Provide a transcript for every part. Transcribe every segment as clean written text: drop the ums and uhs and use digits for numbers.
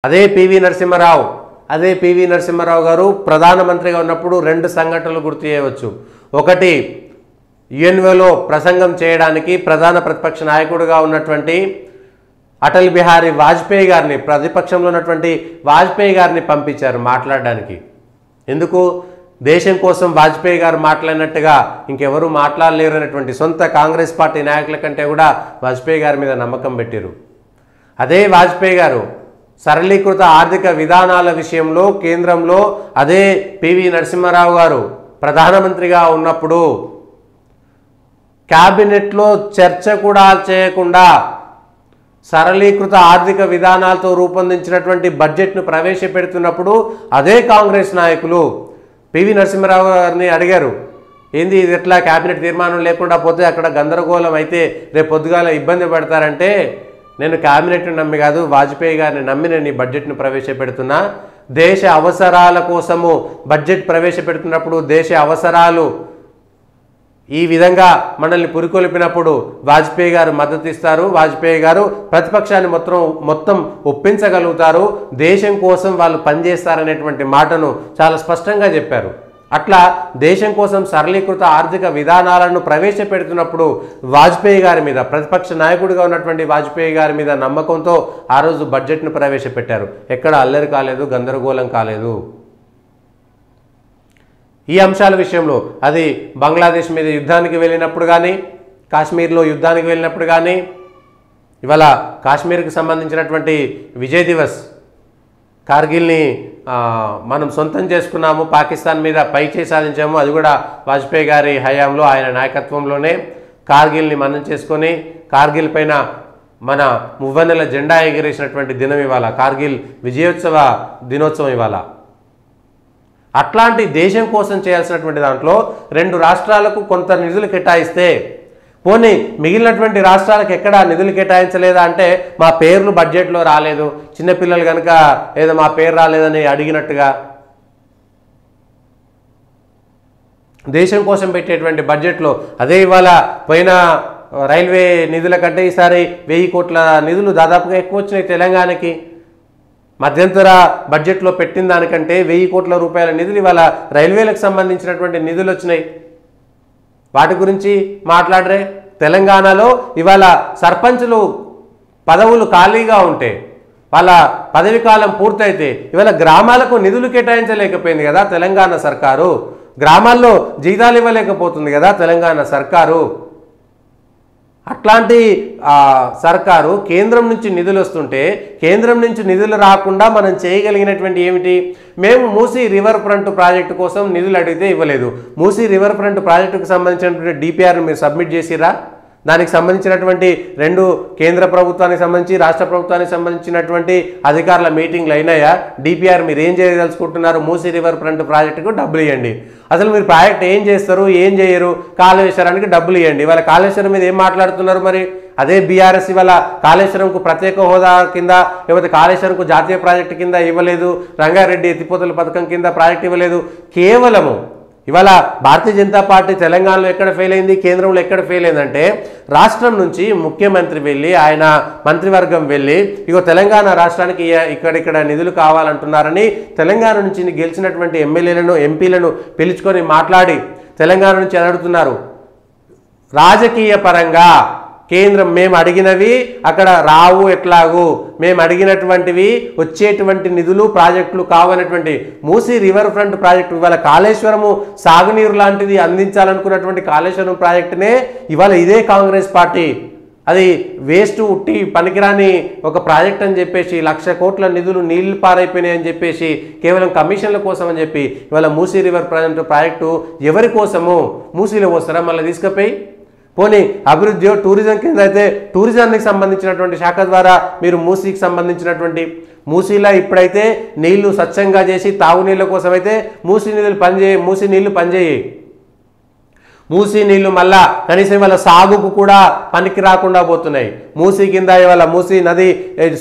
అదే పివి నరసింహారావు గారు ప్రధానమంత్రిగా ఉన్నప్పుడు రెండు సంఘటనలు గుర్తు చేయవచ్చు. ఒకటి, యుఎన్ఓలో ప్రసంగం చేయడానికి ప్రధాన ప్రతిపక్ష నాయకుడిగా ఉన్నటువంటి అటల్ బిహారీ వాజ్పేయి గారిని, ప్రతిపక్షంలో ఉన్నటువంటి వాజ్పేయి గారిని పంపించారు మాట్లాడడానికి. ఎందుకు? దేశం కోసం వాజ్పేయి గారు మాట్లాడినట్టుగా ఇంకెవరూ మాట్లాడలేరు అనేటువంటి సొంత కాంగ్రెస్ పార్టీ నాయకుల కంటే కూడా వాజ్పేయి గారి మీద నమ్మకం పెట్టారు. అదే వాజ్పేయి గారు సరళీకృత ఆర్థిక విధానాల విషయంలో కేంద్రంలో అదే పివి నరసింహారావు గారు ప్రధానమంత్రిగా ఉన్నప్పుడు క్యాబినెట్లో చర్చ కూడా చేయకుండా సరళీకృత ఆర్థిక విధానాలతో రూపొందించినటువంటి బడ్జెట్ను ప్రవేశపెడుతున్నప్పుడు అదే కాంగ్రెస్ నాయకులు పివి నరసింహారావు గారిని అడిగారు, ఏంది ఇది ఎట్లా క్యాబినెట్ తీర్మానం లేకుండా పోతే అక్కడ గందరగోళం అయితే రేపు పొద్దుగాల ఇబ్బంది పడతారంటే, నేను క్యాబినెట్ని నమ్మి కాదు వాజ్పేయి గారిని నమ్మి నేను ఈ బడ్జెట్ను ప్రవేశపెడుతున్నా. దేశ అవసరాల కోసము బడ్జెట్ ప్రవేశపెడుతున్నప్పుడు దేశ అవసరాలు ఈ విధంగా మనల్ని పురికొల్పినప్పుడు వాజ్పేయి గారు మద్దతు ఇస్తారు, వాజ్పేయి గారు ప్రతిపక్షాన్ని మొత్తం ఒప్పించగలుగుతారు, దేశం కోసం వాళ్ళు పనిచేస్తారనేటువంటి మాటను చాలా స్పష్టంగా చెప్పారు. అట్లా దేశం కోసం సరళీకృత ఆర్థిక విధానాలను ప్రవేశపెడుతున్నప్పుడు వాజ్పేయి గారి మీద, ప్రతిపక్ష నాయకుడిగా ఉన్నటువంటి వాజ్పేయి గారి మీద నమ్మకంతో ఆ రోజు బడ్జెట్ను ప్రవేశపెట్టారు. ఎక్కడ అల్లరి కాలేదు, గందరగోళం కాలేదు. ఈ అంశాల విషయంలో అది బంగ్లాదేశ్ మీద యుద్ధానికి వెళ్ళినప్పుడు కానీ, కాశ్మీర్లో యుద్ధానికి వెళ్ళినప్పుడు కానీ, ఇవాళ కాశ్మీర్కి సంబంధించినటువంటి విజయ్ దివస్, కార్గిల్ని మనం సొంతం చేసుకున్నాము, పాకిస్తాన్ మీద పైచేయి సాధించాము, అది కూడా వాజ్పేయి గారి హయాంలో ఆయన నాయకత్వంలోనే. కార్గిల్ని మనం చేసుకొని కార్గిల్ పైన మన మువ్వన్నెల జెండా ఎగిరేసినటువంటి దినం ఇవాళ, కార్గిల్ విజయోత్సవ దినోత్సవం ఇవాళ. అట్లాంటి దేశం కోసం చేయాల్సినటువంటి దాంట్లో రెండు రాష్ట్రాలకు కొంత నిధులు కేటాయిస్తే, పోనీ మిగిలినటువంటి రాష్ట్రాలకు ఎక్కడా నిధులు కేటాయించలేదా అంటే మా పేర్లు బడ్జెట్లో రాలేదు, చిన్నపిల్లలు కనుక ఏదో మా పేరు రాలేదని అడిగినట్టుగా. దేశం కోసం పెట్టేటువంటి బడ్జెట్లో అదే ఇవాళ పోయిన రైల్వే నిధుల కంటే ఈసారి 1000 కోట్ల నిధులు దాదాపుగా ఎక్కువ వచ్చినాయి తెలంగాణకి. మధ్యంతర బడ్జెట్లో పెట్టిన దానికంటే 1000 కోట్ల రూపాయల నిధులు ఇవాళ రైల్వేలకు సంబంధించినటువంటి నిధులు వచ్చినాయి. వాటి గురించి మాట్లాడరే. తెలంగాణలో ఇవాళ సర్పంచులు పదవులు ఖాళీగా ఉంటే, వాళ్ళ పదవి కాలం పూర్తయితే ఇవాళ గ్రామాలకు నిధులు కేటాయించలేకపోయింది కదా తెలంగాణ సర్కారు, గ్రామాల్లో జీతాలు ఇవ్వలేకపోతుంది కదా తెలంగాణ సర్కారు. అట్లాంటి సర్కారు కేంద్రం నుంచి నిధులు వస్తుంటే, కేంద్రం నుంచి నిధులు రాకుండా మనం చేయగలిగినటువంటి ఏమిటి? మేము మూసీ రివర్ ఫ్రంట్ ప్రాజెక్టు కోసం నిధులు అడిగితే ఇవ్వలేదు. మూసీ రివర్ ఫ్రంట్ ప్రాజెక్టుకు సంబంధించినటువంటి డిపిఆర్ మీరు సబ్మిట్ చేసిరా? దానికి సంబంధించినటువంటి రెండు కేంద్ర ప్రభుత్వానికి సంబంధించి రాష్ట్ర ప్రభుత్వానికి సంబంధించినటువంటి అధికారుల మీటింగ్లు అయినాయా? డిపిఆర్ మీరు ఏం చేయదలుచుకుంటున్నారు? మూసీ రివర్ ఫ్రంట్ ప్రాజెక్టుకు డబ్బులు ఇవ్వండి. అసలు మీరు ప్రాజెక్ట్ ఏం చేస్తారు, ఏం చేయరు? కాళేశ్వరానికి డబ్బులు ఇవ్వండి. ఇవాళ కాళేశ్వరం మీద ఏం మాట్లాడుతున్నారు మరి? అదే బీఆర్ఎస్ ఇవాళ కాళేశ్వరంకు ప్రత్యేక హోదా కింద, లేకపోతే కాళేశ్వరంకు జాతీయ ప్రాజెక్టు కింద ఇవ్వలేదు, రంగారెడ్డి ఎత్తిపోతల పథకం కింద ప్రాజెక్ట్ ఇవ్వలేదు. కేవలము ఇవాళ భారతీయ జనతా పార్టీ తెలంగాణలో ఎక్కడ ఫెయిల్ అయింది, కేంద్రంలో ఎక్కడ ఫెయిల్ అయిందంటే, రాష్ట్రం నుంచి ముఖ్యమంత్రి వెళ్ళి ఆయన మంత్రివర్గం వెళ్ళి ఇగో తెలంగాణ రాష్ట్రానికి ఇక్కడిక్కడ నిధులు కావాలంటున్నారని తెలంగాణ నుంచి గెలిచినటువంటి ఎమ్మెల్యేలను ఎంపీలను పిలుచుకొని మాట్లాడి తెలంగాణ నుంచి అడుగుతున్నారు. రాజకీయ పరంగా కేంద్రం మేము అడిగినవి అక్కడ రావు, ఎట్లాగూ మేము అడిగినటువంటివి వచ్చేటువంటి నిధులు ప్రాజెక్టులు కావనటువంటి మూసీ రివర్ ఫ్రంట్ ప్రాజెక్టు, ఇవాళ కాళేశ్వరము సాగునీరు లాంటిది అందించాలనుకున్నటువంటి కాళేశ్వరం ప్రాజెక్టునే ఇవాళ ఇదే కాంగ్రెస్ పార్టీ అది వేస్ట్ ఉట్టి పనికిరాని ఒక ప్రాజెక్ట్ అని చెప్పేసి 1,00,000 కోట్ల నిధులు నీళ్లు పారైపోయినాయి అని చెప్పేసి కేవలం కమిషన్ల కోసం అని చెప్పి ఇవాళ మూసీ రివర్ ఫ్రంట్ ప్రాజెక్టు ఎవరి కోసము? మూసీలో వస్తారా మళ్ళీ తీసుకుపోయి? పోనీ అభివృద్ధి టూరిజం కింద అయితే టూరిజానికి సంబంధించినటువంటి శాఖ ద్వారా మీరు మూసీకి సంబంధించినటువంటి మూసీలో ఇప్పుడైతే నీళ్లు స్వచ్ఛంగా చేసి తాగునీళ్ళ కోసం అయితే మూసీ నీళ్ళు పనిచేయి. మూసీ నీళ్లు మళ్ళా కనీసం ఇవాళ సాగుకు కూడా పనికి రాకుండా పోతున్నాయి. మూసీ కింద ఇవాళ మూసీ నది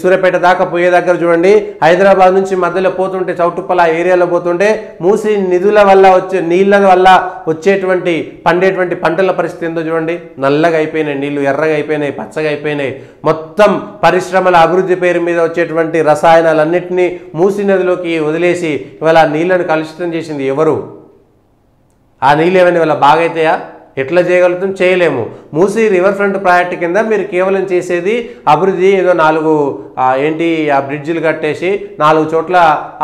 సూర్యాపేట దాకా పోయే దగ్గర చూడండి, హైదరాబాద్ నుంచి మధ్యలో పోతుంటే చౌటుప్పల ఏరియాలో పోతుంటే మూసీ నిధుల వల్ల వచ్చే నీళ్ళ వల్ల వచ్చేటువంటి పండేటువంటి పంటల పరిస్థితి ఏందో చూడండి. నల్లగా అయిపోయినాయి నీళ్లు, ఎర్రగా అయిపోయినాయి, పచ్చగా అయిపోయినాయి. మొత్తం పరిశ్రమల అభివృద్ధి పేరు మీద వచ్చేటువంటి రసాయనాలన్నింటినీ మూసీ నదిలోకి వదిలేసి ఇవాళ నీళ్లను కలుషితం చేసింది ఎవరు? ఆ నీళ్ళు ఏమైనా ఇవాళ బాగైతాయా? ఎట్లా చేయగలుగుతాం? చేయలేము. మూసీ రివర్ ఫ్రంట్ ప్రాజెక్ట్ కింద మీరు కేవలం చేసేది అభివృద్ధి, ఏదో 4 ఆ బ్రిడ్జిలు కట్టేసి 4 చోట్ల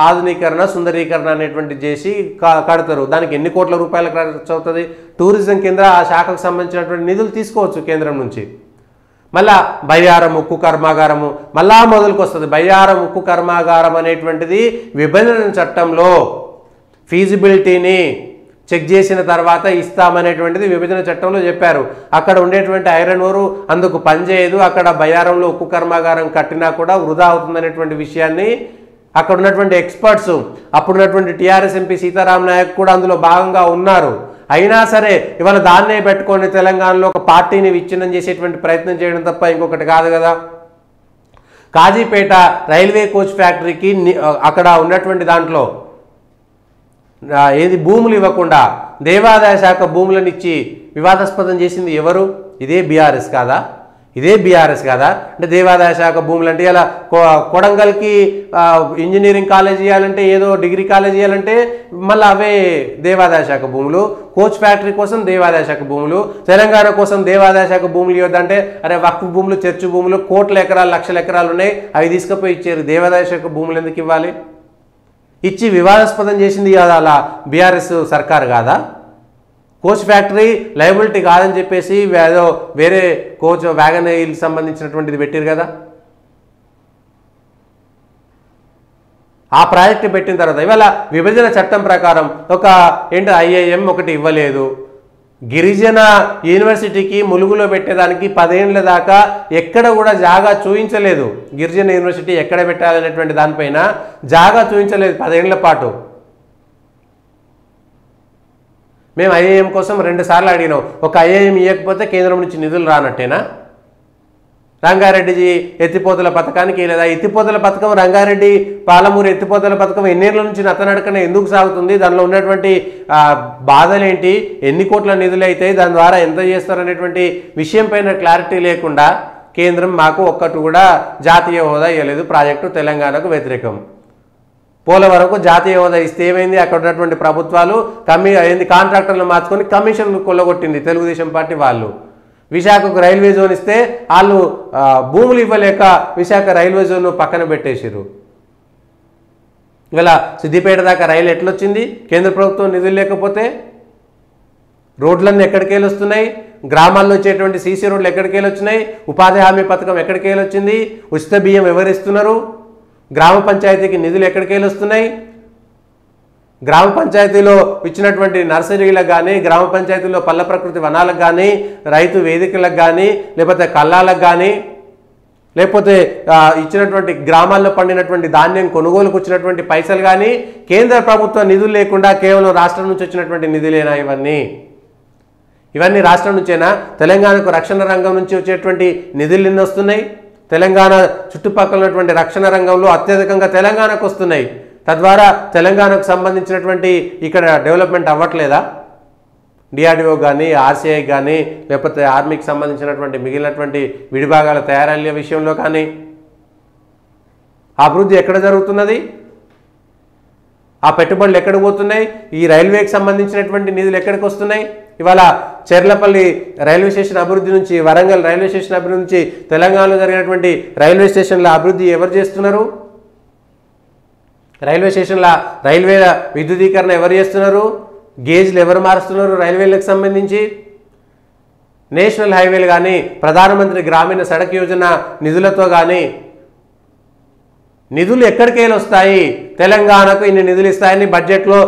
ఆధునీకరణ సుందరీకరణ అనేటువంటి చేసి కడతారు. దానికి ఎన్ని కోట్ల రూపాయలు ఖర్చు అవుతుంది? టూరిజం కింద ఆ శాఖకు సంబంధించినటువంటి నిధులు తీసుకోవచ్చు కేంద్రం నుంచి. మళ్ళా బయ్యారం ఉక్కు కర్మాగారము మళ్ళా మొదలుకు వస్తుంది. బయ్యారం ఉక్కు కర్మాగారం అనేటువంటిది విభజన చట్టంలో ఫీజిబిలిటీని చెక్ చేసిన తర్వాత ఇస్తామనేటువంటిది విభజన చట్టంలో చెప్పారు. అక్కడ ఉండేటువంటి ఐరన్ ఓరు అందుకు పనిచేయదు, అక్కడ బయ్యారంలో ఉక్కు కర్మాగారం కట్టినా కూడా వృధా అవుతుందనేటువంటి విషయాన్ని అక్కడ ఉన్నటువంటి ఎక్స్పర్ట్స్, అప్పుడున్నటువంటి టీఆర్ఎస్ ఎంపీ సీతారాం నాయక్ కూడా అందులో భాగంగా ఉన్నారు. అయినా సరే ఇవాళ దాన్నే పెట్టుకొని తెలంగాణలో ఒక పార్టీని విచ్ఛిన్నం చేసేటువంటి ప్రయత్నం చేయడం తప్ప ఇంకొకటి కాదు కదా. కాజీపేట రైల్వే కోచ్ ఫ్యాక్టరీకి అక్కడ ఉన్నటువంటి దాంట్లో ఏది భూములు ఇవ్వకుండా దేవాదాయ శాఖ భూములను ఇచ్చి వివాదాస్పదం చేసింది ఎవరు? ఇదే బీఆర్ఎస్ కాదా? ఇదే బీఆర్ఎస్ కాదా? అంటే దేవాదాయ శాఖ భూములు అంటే ఇలా కొడంగల్కి ఇంజనీరింగ్ కాలేజ్ ఇవ్వాలంటే, ఏదో డిగ్రీ కాలేజ్ ఇవ్వాలంటే మళ్ళీ అవే దేవాదాయ శాఖ భూములు, కోచ్ ఫ్యాక్టరీ కోసం దేవాదాయ శాఖ భూములు, తెలంగాణ కోసం దేవాదాయ శాఖ భూములు ఇవ్వద్దంటే అరే వక్ఫ్ భూములు, చర్చ్ భూములు, కోట్ల ఎకరాలు, లక్షల ఎకరాలు ఉన్నాయి, అవి తీసుకుపోయి ఇచ్చారు. దేవాదాయ శాఖ భూములు ఎందుకు ఇవ్వాలి? ఇచ్చి వివాదాస్పదం చేసింది కదా అలా బీఆర్ఎస్ సర్కార్ కాదా? కోచ్ ఫ్యాక్టరీ లయబిలిటీ కాదని చెప్పేసి ఏదో వేరే కోచ్ వ్యాగన్ వీళ్ళకి సంబంధించినటువంటిది పెట్టారు కదా. ఆ ప్రాజెక్టు పెట్టిన తర్వాత ఇవాళ విభజన చట్టం ప్రకారం ఒక ఐఐఎం ఒకటి ఇవ్వలేదు. గిరిజన యూనివర్సిటీకి ములుగులో పెట్టేదానికి 10 ఏళ్ల దాకా ఎక్కడ కూడా జాగా చూపించలేదు. గిరిజన యూనివర్సిటీ ఎక్కడ పెట్టాలనేటువంటి దానిపైన జాగా చూపించలేదు 10 ఏళ్ల పాటు. మేము ఐఐఎం కోసం 2 సార్లు అడిగినాం. ఒక ఐఐఎం ఇవ్వకపోతే కేంద్రం నుంచి నిధులు రానట్టేనా? రంగారెడ్డి ఎత్తిపోతల పథకానికి లేదా ఎత్తిపోతల పథకం, రంగారెడ్డి పాలమూరు ఎత్తిపోతల పథకం ఎన్నేళ్ళ నుంచి నత్తనడకన ఎందుకు సాగుతుంది? దానిలో ఉన్నటువంటి బాధలేంటి? ఎన్ని కోట్ల నిధులు అవుతాయి? దాని ద్వారా ఎంత చేస్తారనేటువంటి విషయం పైన క్లారిటీ లేకుండా కేంద్రం మాకు ఒక్కటి కూడా జాతీయ హోదా ఇవ్వలేదు. ప్రాజెక్టు తెలంగాణకు వ్యతిరేకం. పోలవరంకు జాతీయ హోదా ఇస్తే ఏమైంది? అక్కడ ఉన్నటువంటి ప్రభుత్వాలు కాంట్రాక్టర్లు మార్చుకొని కమిషన్లు కొల్లగొట్టింది తెలుగుదేశం పార్టీ వాళ్ళు. విశాఖకు రైల్వే జోన్ ఇస్తే వాళ్ళు భూములు ఇవ్వలేక విశాఖ రైల్వే జోన్ పక్కన పెట్టేసారు. ఇవాళ సిద్దిపేట దాకా రైలు ఎట్లొచ్చింది? కేంద్ర ప్రభుత్వం నిధులు లేకపోతే. రోడ్లన్నీ ఎక్కడికి వెళ్ళి వస్తున్నాయి? గ్రామాల్లో వచ్చేటువంటి సీసీ రోడ్లు ఎక్కడికి వెళ్ళి వచ్చినాయి? ఉపాధి హామీ పథకం ఎక్కడికి వెళ్ళి వచ్చింది? ఉచిత బియ్యం ఎవరిస్తున్నారు? గ్రామ పంచాయతీకి నిధులు ఎక్కడికి వెళ్ళి వస్తున్నాయి? గ్రామ పంచాయతీలో ఇచ్చినటువంటి నర్సరీలకు కానీ, గ్రామ పంచాయతీలో పల్ల ప్రకృతి వనాలకు కానీ, రైతు వేదికలకు కానీ, లేకపోతే కల్లాలకు కానీ, లేకపోతే ఇచ్చినటువంటి గ్రామాల్లో పండినటువంటి ధాన్యం కొనుగోలుకు వచ్చినటువంటి పైసలు కానీ కేంద్ర ప్రభుత్వ నిధులు లేకుండా కేవలం రాష్ట్రం నుంచి వచ్చినటువంటి నిధులేనా ఇవన్నీ? ఇవన్నీ రాష్ట్రం నుంచేనా? తెలంగాణకు రక్షణ రంగం నుంచి వచ్చేటువంటి నిధులు ఎన్ని వస్తున్నాయి? తెలంగాణ చుట్టుపక్కల ఉన్నటువంటి రక్షణ రంగంలో అత్యధికంగా తెలంగాణకు వస్తున్నాయి. తద్వారా తెలంగాణకు సంబంధించినటువంటి ఇక్కడ డెవలప్మెంట్ అవ్వట్లేదా? డిఆర్డిఓ కానీ, ఆర్సీఐ కానీ, లేకపోతే ఆర్మీకి సంబంధించినటువంటి మిగిలినటువంటి విడిభాగాల తయారయ్యే విషయంలో కానీ అభివృద్ధి ఎక్కడ జరుగుతున్నది? ఆ పెట్టుబడులు ఎక్కడికి పోతున్నాయి? ఈ రైల్వేకి సంబంధించినటువంటి నిధులు ఎక్కడికి వస్తున్నాయి? ఇవాళ చెర్లపల్లి రైల్వే స్టేషన్ అభివృద్ధి నుంచి, వరంగల్ రైల్వే స్టేషన్ అభివృద్ధి నుంచి, తెలంగాణలో జరిగినటువంటి రైల్వే స్టేషన్ల అభివృద్ధి ఎవరు చేస్తున్నారు? రైల్వే స్టేషన్ల రైల్వే విద్యుదీకరణ ఎవరు చేస్తున్నారు? గేజ్లు ఎవరు మారుస్తున్నారు రైల్వేలకు సంబంధించి? నేషనల్ హైవేలు కానీ, ప్రధానమంత్రి గ్రామీణ సడక్ యోజన నిధులతో కానీ నిధులు ఎక్కడికి వెళ్ళి వస్తాయి? తెలంగాణకు ఇన్ని నిధులు ఇస్తాయని బడ్జెట్లో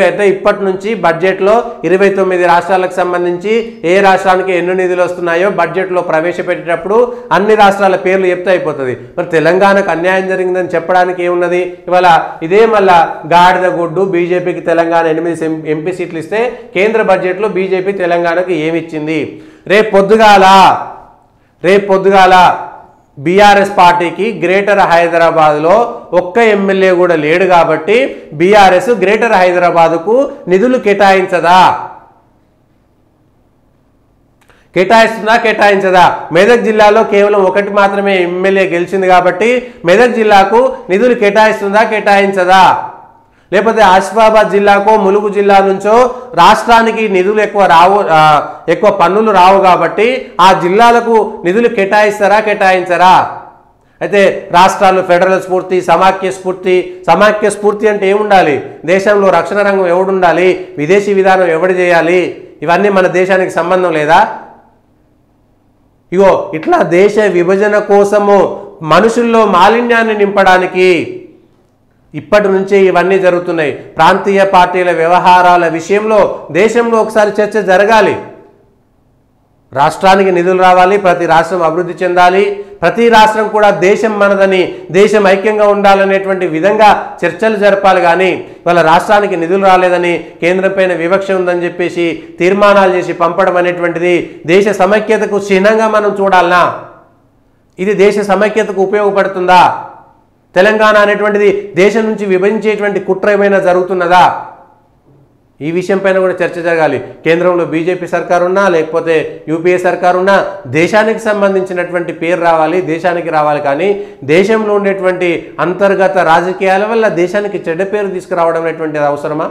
అయితే ఇప్పటి నుంచి బడ్జెట్లో 29 రాష్ట్రాలకు సంబంధించి ఏ రాష్ట్రానికి ఎన్ని నిధులు వస్తున్నాయో బడ్జెట్లో ప్రవేశపెట్టేటప్పుడు అన్ని రాష్ట్రాల పేర్లు చెప్తే అయిపోతుంది. మరి తెలంగాణకు అన్యాయం జరిగిందని చెప్పడానికి ఏమున్నది? ఇవాళ ఇదే మళ్ళా గాడిద గుడ్డు బీజేపీకి తెలంగాణ 8 ఎంపీ సీట్లు ఇస్తే కేంద్ర బడ్జెట్లో బీజేపీ తెలంగాణకు ఏమిచ్చింది? రేపు పొద్దుగాల బీఆర్ఎస్ పార్టీకి గ్రేటర్ హైదరాబాద్లో ఒక్క ఎమ్మెల్యే కూడా లేడు కాబట్టి బీఆర్ఎస్ గ్రేటర్ హైదరాబాద్కు నిధులు కేటాయించదా? మెదక్ జిల్లాలో కేవలం ఒకటి మాత్రమే ఎమ్మెల్యే గెలిచింది కాబట్టి మెదక్ జిల్లాకు నిధులు కేటాయించదా? లేకపోతే ఆసిఫాబాద్ జిల్లాకో ములుగు జిల్లా నుంచో రాష్ట్రానికి నిధులు ఎక్కువ పన్నులు రావు కాబట్టి ఆ జిల్లాలకు నిధులు కేటాయించరా? అయితే రాష్ట్రాలు ఫెడరల్ స్ఫూర్తి, సమాఖ్య స్ఫూర్తి అంటే ఏముండాలి? దేశంలో రక్షణ రంగం ఎవడుండాలి? విదేశీ విధానం ఎవడు చేయాలి? ఇవన్నీ మన దేశానికి సంబంధం లేదా? ఇగో ఇట్లా దేశ విభజన కోసము మనుషుల్లో మాలిన్యాన్ని నింపడానికి ఇప్పటి నుంచే ఇవన్నీ జరుగుతున్నాయి. ప్రాంతీయ పార్టీల వ్యవహారాల విషయంలో దేశంలో ఒకసారి చర్చ జరగాలి. రాష్ట్రానికి నిధులు రావాలి, ప్రతి రాష్ట్రం అభివృద్ధి చెందాలి, ప్రతి రాష్ట్రం కూడా దేశం మనదని, దేశం ఐక్యంగా ఉండాలనేటువంటి విధంగా చర్చలు జరపాలి. కానీ వాళ్ళ రాష్ట్రానికి నిధులు రాలేదని, కేంద్రం పైన వివక్ష ఉందని చెప్పేసి తీర్మానాలు చేసి పంపడం అనేటువంటిది దేశ సమైక్యతకు చిహ్నంగా మనం చూడాలనా? ఇది దేశ సమైక్యతకు ఉపయోగపడుతుందా? తెలంగాణ అనేటువంటిది దేశం నుంచి విభజించేటువంటి కుట్ర ఏమైనా జరుగుతున్నదా? ఈ విషయం పైన కూడా చర్చ జరగాలి. కేంద్రంలో బీజేపీ సర్కారు ఉన్నా లేకపోతే యూపీఏ సర్కారు ఉన్నా దేశానికి సంబంధించినటువంటి పేరు రావాలి, దేశానికి రావాలి. కానీ దేశంలో ఉండేటువంటి అంతర్గత రాజకీయాల వల్ల దేశానికి చెడ్డ పేరు తీసుకురావడం అనేటువంటిది అవసరమా?